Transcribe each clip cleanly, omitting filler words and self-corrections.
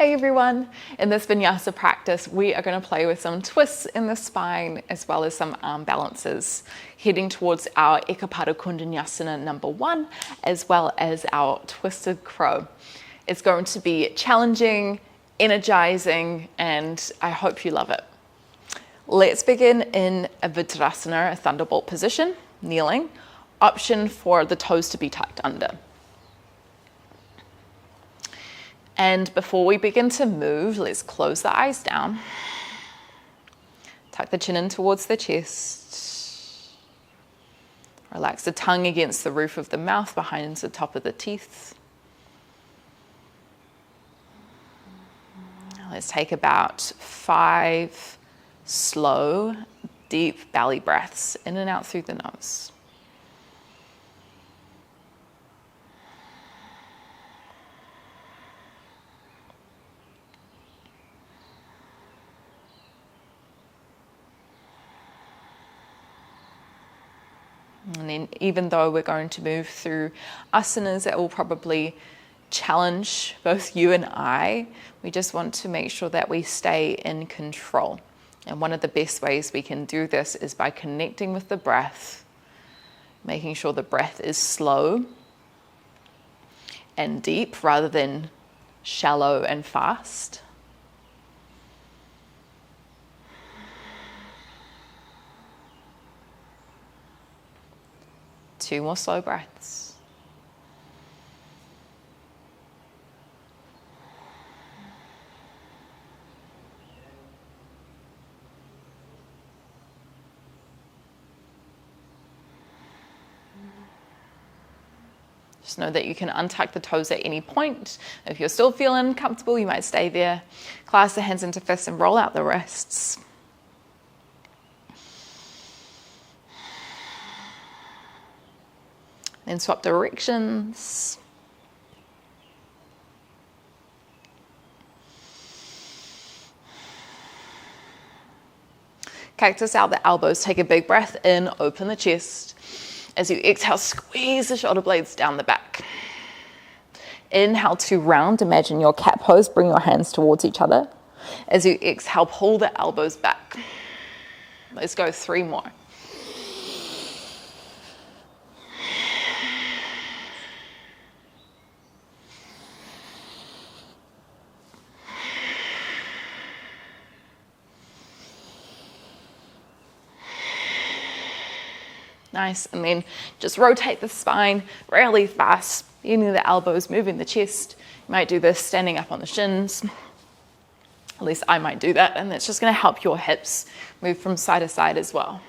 Hey everyone, in this Vinyasa practice we are going to play with some twists in the spine as well as some arm balances, heading towards our Eka Pada Koundinyasana number 1 as well as our twisted crow. It's going to be challenging, energizing, and I hope you love it. Let's begin in a Vinyasa, a thunderbolt position, kneeling, option for the toes to be tucked under. And before we begin to move, let's close the eyes down. Tuck the chin in towards the chest. Relax the tongue against the roof of the mouth behind the top of the teeth. Let's take about 5 slow, deep belly breaths in and out through the nose. And then even though we're going to move through asanas that will probably challenge both you and I, we just want to make sure that we stay in control. And one of the best ways we can do this is by connecting with the breath, making sure the breath is slow and deep rather than shallow and fast. Two more slow breaths. Just know that you can untuck the toes at any point. If you're still feeling comfortable, you might stay there. Clasp the hands into fists and roll out the wrists. Then swap directions. Cactus out the elbows. Take a big breath in, open the chest. As you exhale, squeeze the shoulder blades down the back. Inhale to round. Imagine your cat pose. Bring your hands towards each other. As you exhale, pull the elbows back. Let's go 3 more. Nice, and then just rotate the spine really fast, bending the elbows, moving the chest. You might do this standing up on the shins. At least I might do that, and that's just going to help your hips move from side to side as well.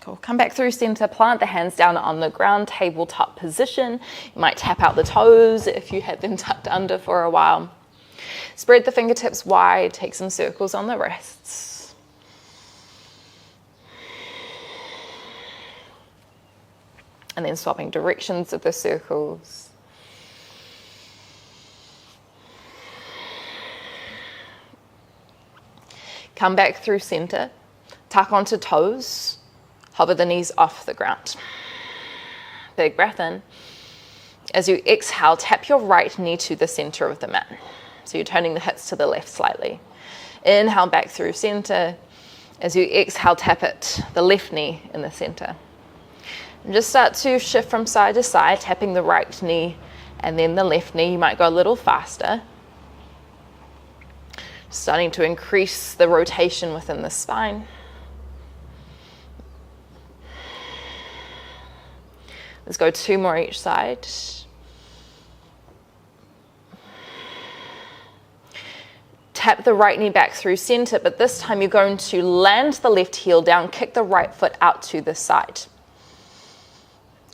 Cool. Come back through center, plant the hands down on the ground, tabletop position. You might tap out the toes if you had them tucked under for a while. Spread the fingertips wide, take some circles on the wrists. And then swapping directions of the circles. Come back through center, tuck onto toes, hover the knees off the ground. Big breath in. As you exhale, tap your right knee to the center of the mat. So you're turning the hips to the left slightly. Inhale back through center. As you exhale, tap it, the left knee in the center. And just start to shift from side to side, tapping the right knee and then the left knee. You might go a little faster. Starting to increase the rotation within the spine. Let's go 2 more each side. Tap the right knee back through center, but this time you're going to land the left heel down, kick the right foot out to the side.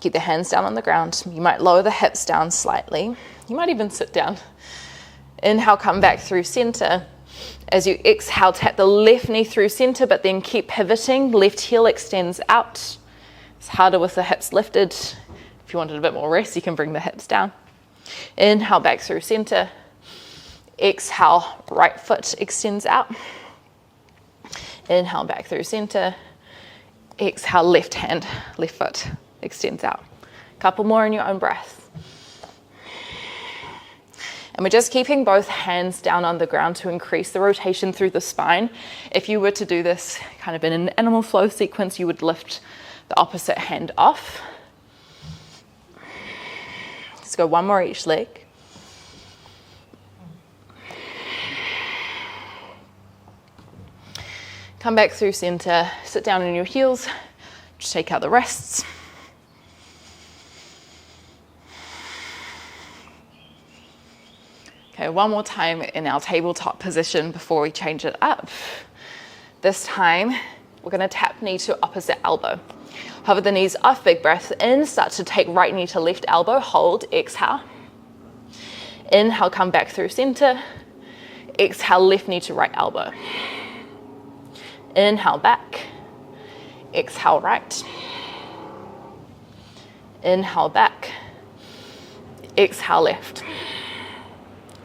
Keep the hands down on the ground. You might lower the hips down slightly. You might even sit down. Inhale, come back through center. As you exhale, tap the left knee through center, but then keep pivoting. Left heel extends out. It's harder with the hips lifted. If you wanted a bit more rest, you can bring the hips down. Inhale, back through center. Exhale, right foot extends out. Inhale, back through center. Exhale, left hand, left foot extends out. Couple more in your own breath. And we're just keeping both hands down on the ground to increase the rotation through the spine. If you were to do this kind of in an animal flow sequence, you would lift the opposite hand off. Let's go one more each leg. Come back through center, sit down on your heels, just take out the rests. Okay, one more time in our tabletop position before we change it up. This time, we're gonna tap knee to opposite elbow. Hover the knees off, big breath in, start to take right knee to left elbow, hold, exhale. Inhale, come back through center. Exhale, left knee to right elbow. Inhale, back. Exhale, right. Inhale, back. Exhale, left.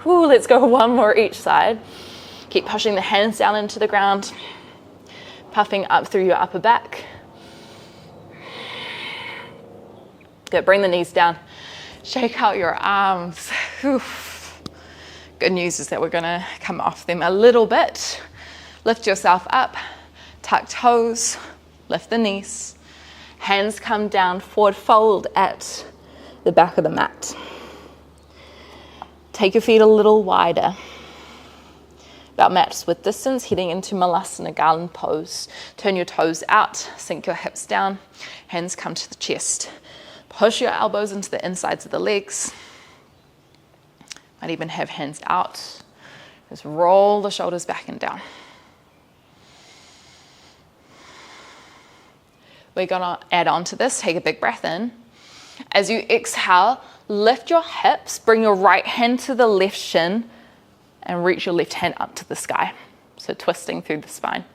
Whew, let's go one more each side. Keep pushing the hands down into the ground, puffing up through your upper back. Good, bring the knees down. Shake out your arms. Whew. Good news is that we're gonna come off them a little bit. Lift yourself up, tuck toes, lift the knees. Hands come down, forward fold at the back of the mat. Take your feet a little wider. About matched with distance, heading into Malasana garland pose. Turn your toes out, sink your hips down, hands come to the chest. Push your elbows into the insides of the legs. Might even have hands out. Just roll the shoulders back and down. We're gonna add on to this, take a big breath in. As you exhale, lift your hips, bring your right hand to the left shin, and reach your left hand up to the sky. So twisting through the spine.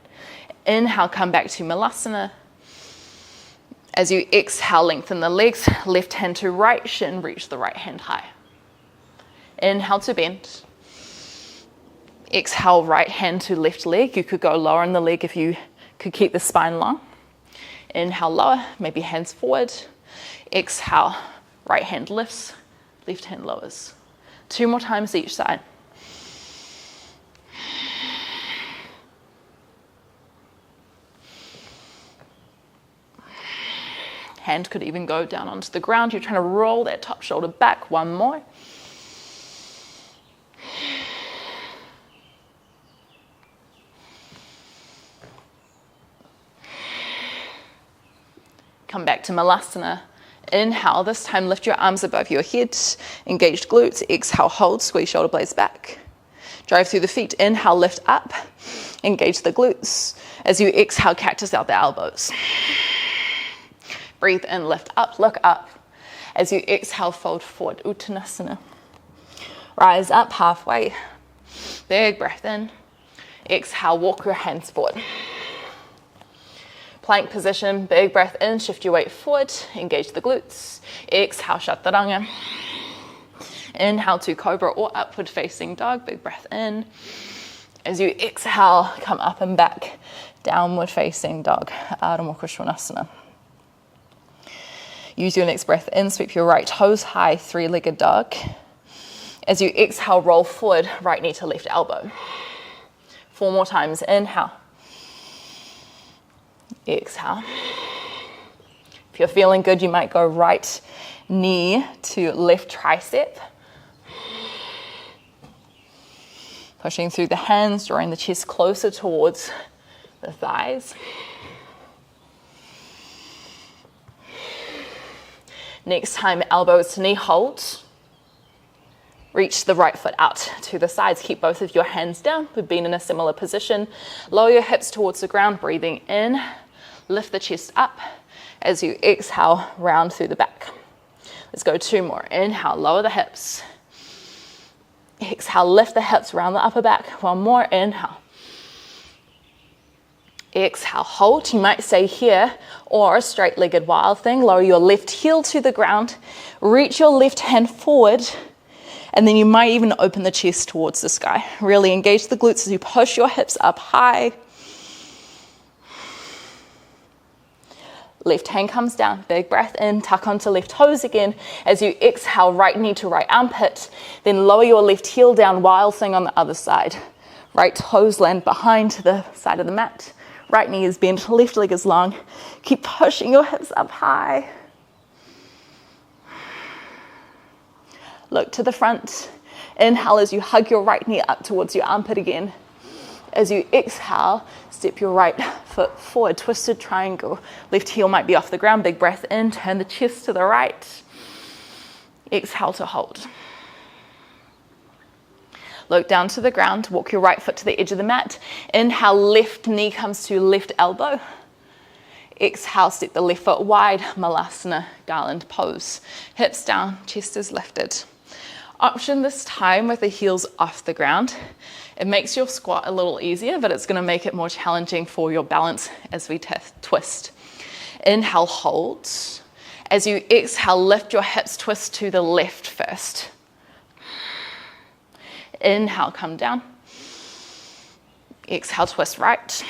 Inhale, come back to Malasana. As you exhale, lengthen the legs, left hand to right shin, reach the right hand high. Inhale to bend. Exhale, right hand to left leg. You could go lower in the leg if you could keep the spine long. Inhale, lower, maybe hands forward. Exhale, right hand lifts, left hand lowers. 2 more times each side. Hand could even go down onto the ground. You're trying to roll that top shoulder back. 1 more. Come back to Malasana. Inhale, this time lift your arms above your head, engaged glutes. Exhale, hold, squeeze shoulder blades back. Drive through the feet. Inhale, lift up, engage the glutes. As you exhale, cactus out the elbows. Breathe in, lift up, look up. As you exhale, fold forward, Uttanasana. Rise up halfway. Big breath in. Exhale, walk your hands forward. Plank position, big breath in, shift your weight forward, engage the glutes. Exhale, Chaturanga. Inhale to Cobra or upward facing dog, big breath in. As you exhale, come up and back, downward facing dog, Ardha Mukha Svanasana. Use your next breath in, sweep your right toes high, 3-legged dog. As you exhale, roll forward, right knee to left elbow. 4 more times, inhale. Exhale. If you're feeling good, you might go right knee to left tricep. Pushing through the hands, drawing the chest closer towards the thighs. Next time, elbows to knee, hold. Reach the right foot out to the sides. Keep both of your hands down. We've been in a similar position. Lower your hips towards the ground, breathing in. Lift the chest up. As you exhale, round through the back. Let's go 2 more. Inhale, lower the hips. Exhale, lift the hips, round the upper back. 1 more, inhale. Exhale, hold. You might stay here or a straight-legged wild thing. Lower your left heel to the ground. Reach your left hand forward. And then you might even open the chest towards the sky. Really engage the glutes as you push your hips up high. Left hand comes down, big breath in, tuck onto left toes again. As you exhale, right knee to right armpit, then lower your left heel down, wild thing on the other side. Right toes land behind the side of the mat. Right knee is bent, left leg is long. Keep pushing your hips up high. Look to the front. Inhale as you hug your right knee up towards your armpit again. As you exhale, step your right foot forward, twisted triangle. Left heel might be off the ground, big breath in, turn the chest to the right. Exhale to hold. Look down to the ground, walk your right foot to the edge of the mat. Inhale, left knee comes to left elbow. Exhale, step the left foot wide, Malasana, garland pose. Hips down, chest is lifted. Option this time with the heels off the ground. It makes your squat a little easier, but it's going to make it more challenging for your balance as we twist. Inhale, hold. As you exhale, lift your hips, twist to the left first. Inhale, come down. Exhale, twist right.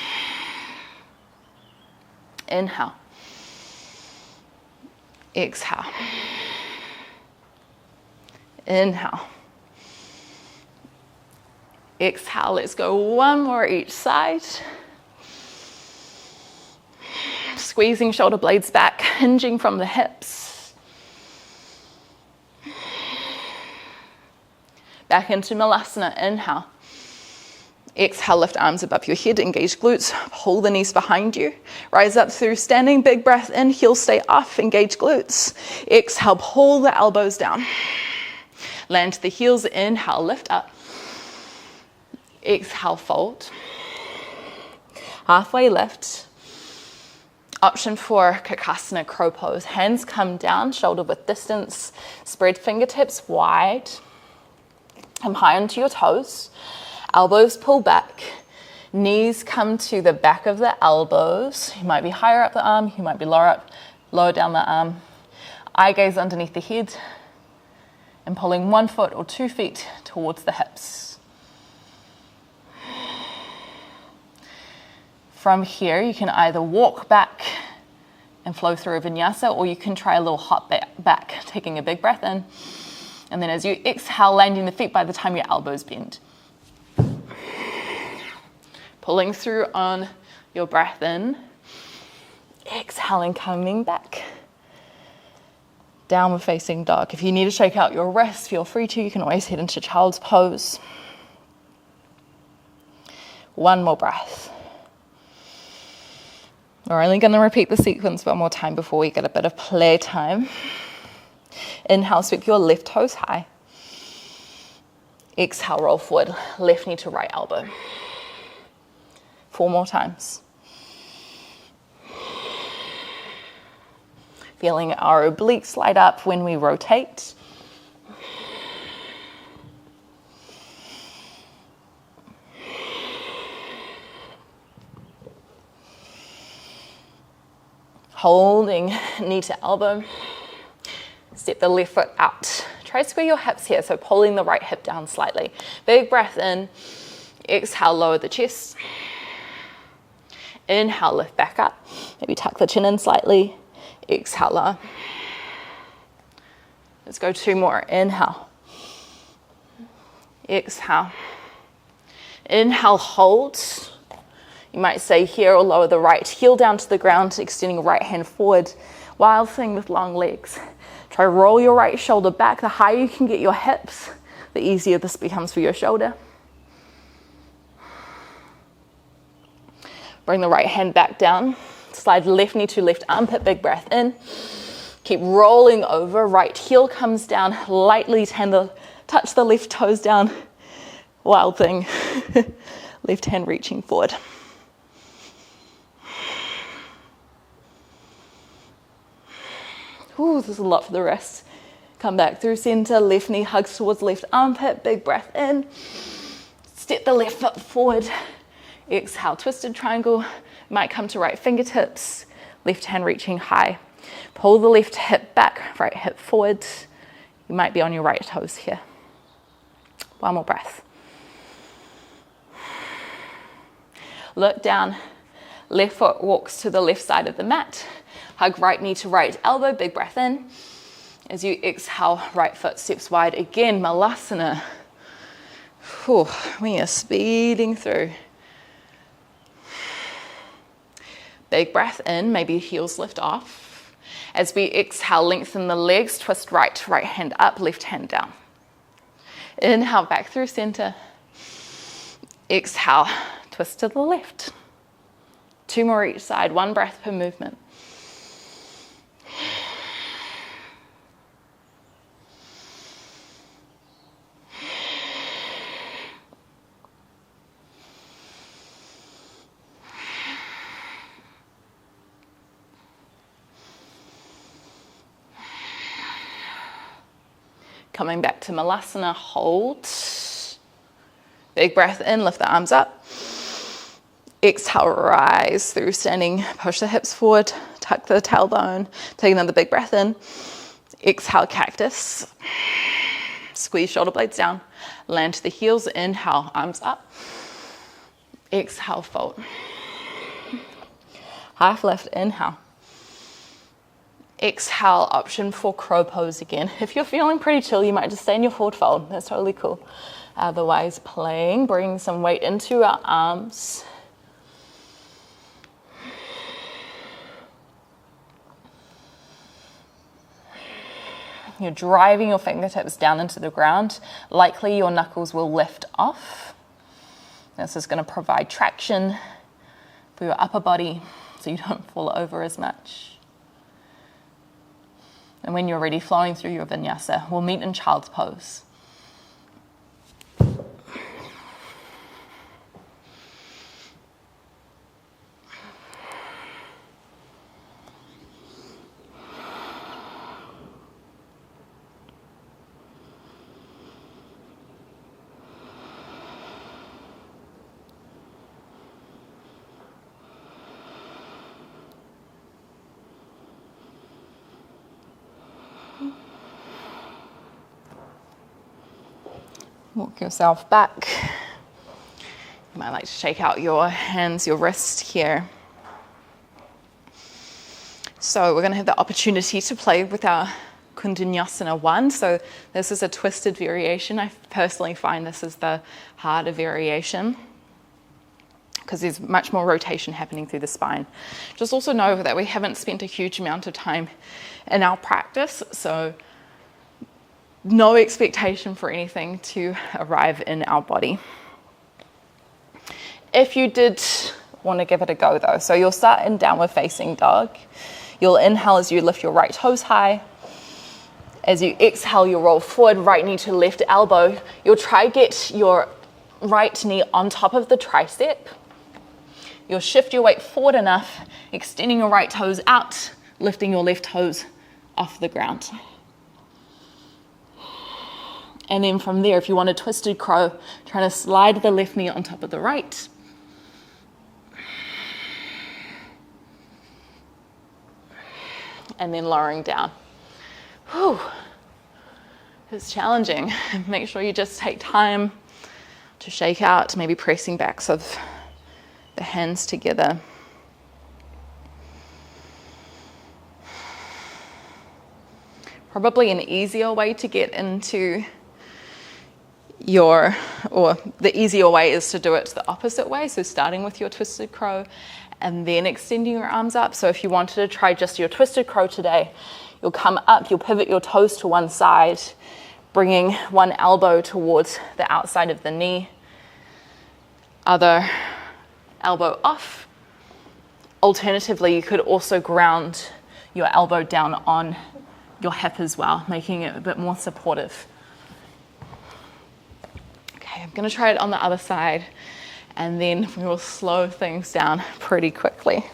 Inhale. Exhale. Inhale. Exhale, let's go one more each side. Squeezing shoulder blades back, hinging from the hips. Back into Malasana, inhale. Exhale, lift arms above your head, engage glutes, pull the knees behind you. Rise up through standing, big breath in, heels stay off, engage glutes. Exhale, pull the elbows down. Land the heels, inhale, lift up. Exhale, fold. Halfway lift. Option 4, Kakasana, crow pose. Hands come down, shoulder width distance. Spread fingertips wide. Come high onto your toes. Elbows pull back. Knees come to the back of the elbows. You might be higher up the arm, you might be lower down the arm. Eye gaze underneath the head. And pulling 1 foot or 2 feet towards the hips. From here, you can either walk back and flow through a vinyasa, or you can try a little hop back, taking a big breath in. And then as you exhale, landing the feet by the time your elbows bend. Pulling through on your breath in. Exhaling, coming back. Downward facing dog. If you need to shake out your wrists, feel free to. You can always head into child's pose. One more breath. We're only going to repeat the sequence one more time before we get a bit of play time. Inhale, sweep your left toes high. Exhale, roll forward, left knee to right elbow. 4 more times. Feeling our obliques slide up when we rotate. Holding knee to elbow. Step the left foot out. Try to square your hips here, so pulling the right hip down slightly. Big breath in. Exhale, lower the chest. Inhale, lift back up. Maybe tuck the chin in slightly. Exhale, lower. Let's go 2 more. Inhale. Exhale. Inhale, hold. You might stay here or lower the right heel down to the ground, extending right hand forward. Wild thing with long legs. Try roll your right shoulder back. The higher you can get your hips, the easier this becomes for your shoulder. Bring the right hand back down. Slide left knee to left armpit, big breath in. Keep rolling over. Right heel comes down. Lightly touch the left toes down. Wild thing. Left hand reaching forward. Ooh, there's a lot for the wrist. Come back through center. Left knee hugs towards left armpit. Big breath in. Step the left foot forward. Exhale, twisted triangle. Might come to right fingertips. Left hand reaching high. Pull the left hip back, right hip forward. You might be on your right toes here. One more breath. Look down. Left foot walks to the left side of the mat. Hug right knee to right elbow, big breath in. As you exhale, right foot steps wide. Again, Malasana. Whew, we are speeding through. Big breath in, maybe heels lift off. As we exhale, lengthen the legs, twist right hand up, left hand down. Inhale, back through center. Exhale, twist to the left. 2 more each side, 1 breath per movement. Coming back to Malasana, hold. Big breath in, lift the arms up. Exhale, rise through standing, push the hips forward, tuck the tailbone. Take another big breath in. Exhale, cactus. Squeeze shoulder blades down. Land to the heels, inhale, arms up. Exhale, fold. Half lift, inhale. Exhale, option for crow pose again. If you're feeling pretty chill, you might just stay in your forward fold. That's totally cool. Otherwise, playing, bring some weight into our arms. You're driving your fingertips down into the ground. Likely your knuckles will lift off. This is going to provide traction for your upper body so you don't fall over as much. And when you're ready, flowing through your vinyasa, we'll meet in child's pose. Walk yourself back. You might like to shake out your hands, your wrist here. So we're going to have the opportunity to play with our Koundinyasana I. So this is a twisted variation. I personally find this is the harder variation because there's much more rotation happening through the spine. Just also know that we haven't spent a huge amount of time in our practice, so no expectation for anything to arrive in our body. If you did want to give it a go though, so you'll start in downward facing dog. You'll inhale as you lift your right toes high. As you exhale, you'll roll forward, right knee to left elbow. You'll try get your right knee on top of the tricep. You'll shift your weight forward enough, extending your right toes out, lifting your left toes off the ground. And then from there, if you want a twisted crow, trying to slide the left knee on top of the right. And then lowering down. Whew. It's challenging. Make sure you just take time to shake out, maybe pressing backs of the hands together. Probably an easier way to get into the easier way is to do it the opposite way. So starting with your twisted crow and then extending your arms up. So if you wanted to try just your twisted crow today, you'll come up, you'll pivot your toes to one side, bringing one elbow towards the outside of the knee, other elbow off. Alternatively, you could also ground your elbow down on your hip as well, making it a bit more supportive. Okay, I'm going to try it on the other side, and then we will slow things down pretty quickly.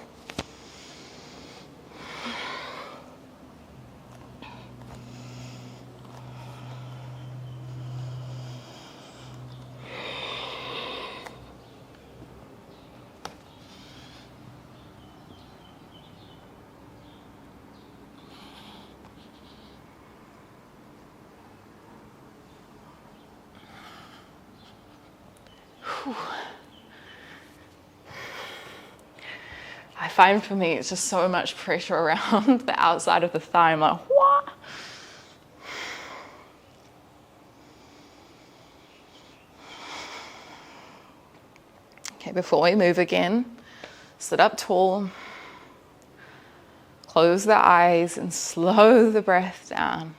I find for me, it's just so much pressure around the outside of the thigh. I'm like, what? Okay, before we move again, sit up tall, close the eyes and slow the breath down.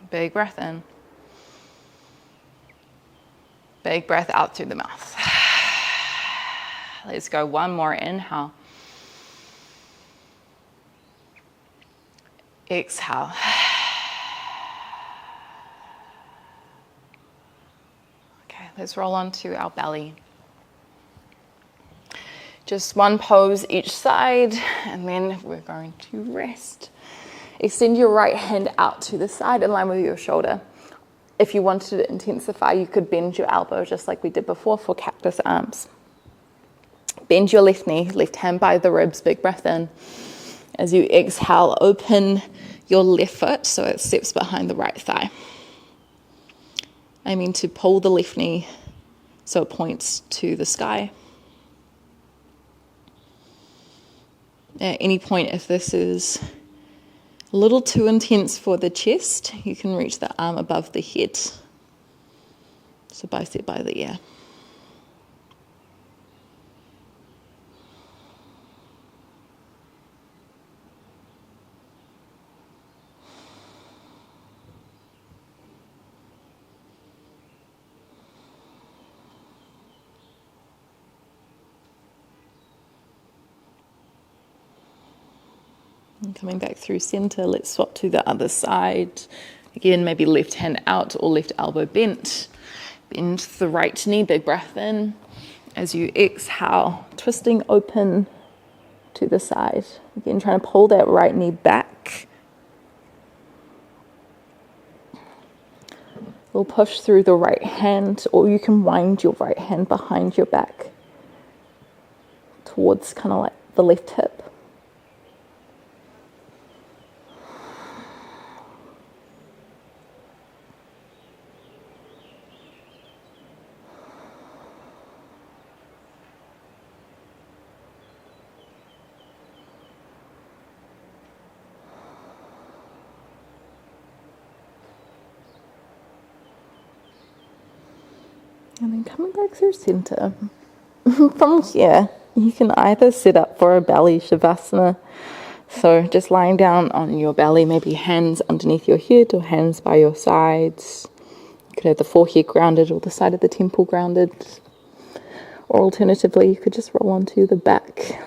Big breath in. Big breath out through the mouth. Let's go one more inhale. Exhale. Okay, let's roll onto our belly. Just one pose each side, and then we're going to rest. Extend your right hand out to the side in line with your shoulder. If you wanted to intensify, you could bend your elbow just like we did before for cactus arms. Bend your left knee, left hand by the ribs, big breath in. As you exhale, open your left foot so it steps behind the right thigh. Aiming to pull the left knee so it points to the sky. At any point, if this is a little too intense for the chest, you can reach the arm above the head. So bicep by the ear. And coming back through center, let's swap to the other side. Again, maybe left hand out or left elbow bent. Bend the right knee, big breath in. As you exhale, twisting open to the side. Again, trying to pull that right knee back. We'll push through the right hand, or you can wind your right hand behind your back towards kind of like the left hip. And then coming back through center. From here, you can either sit up for a belly shavasana. So just lying down on your belly, maybe hands underneath your head or hands by your sides. You could have the forehead grounded or the side of the temple grounded. Or alternatively, you could just roll onto the back.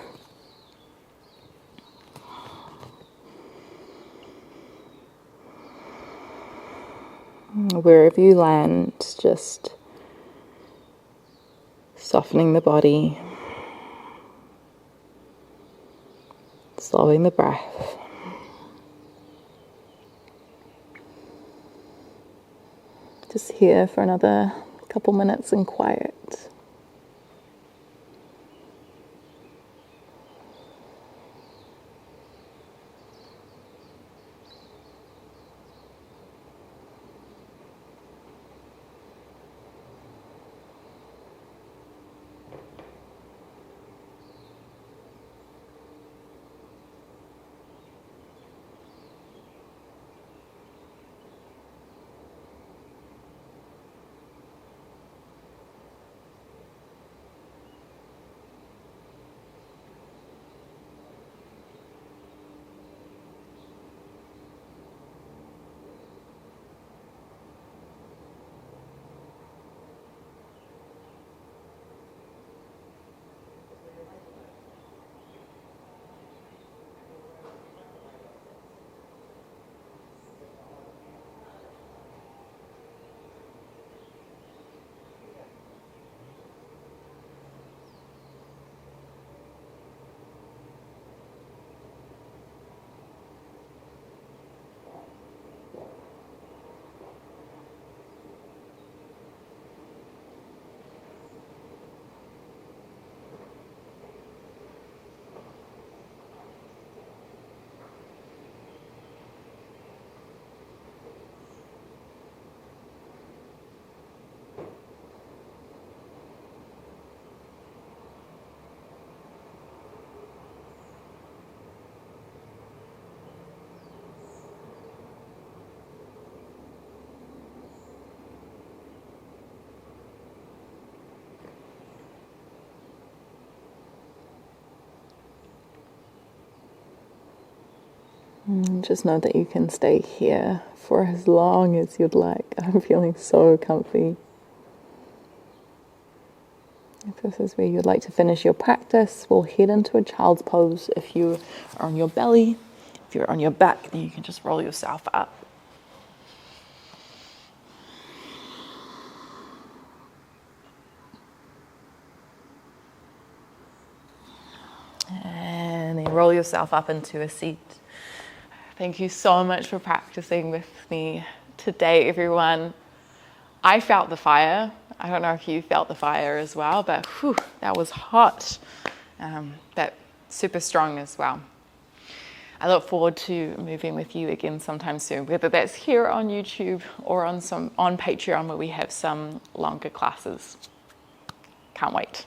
Wherever you land, just softening the body, slowing the breath. Just here for another couple minutes in quiet. Just know that you can stay here for as long as you'd like. I'm feeling so comfy. If this is where you'd like to finish your practice, we'll head into a child's pose. If you are on your belly, if you're on your back, then you can just roll yourself up. And then roll yourself up into a seat. Thank you so much for practicing with me today, everyone. I felt the fire. I don't know if you felt the fire as well, but whew, that was hot, but super strong as well. I look forward to moving with you again sometime soon, whether that's here on YouTube or on Patreon, where we have some longer classes. Can't wait.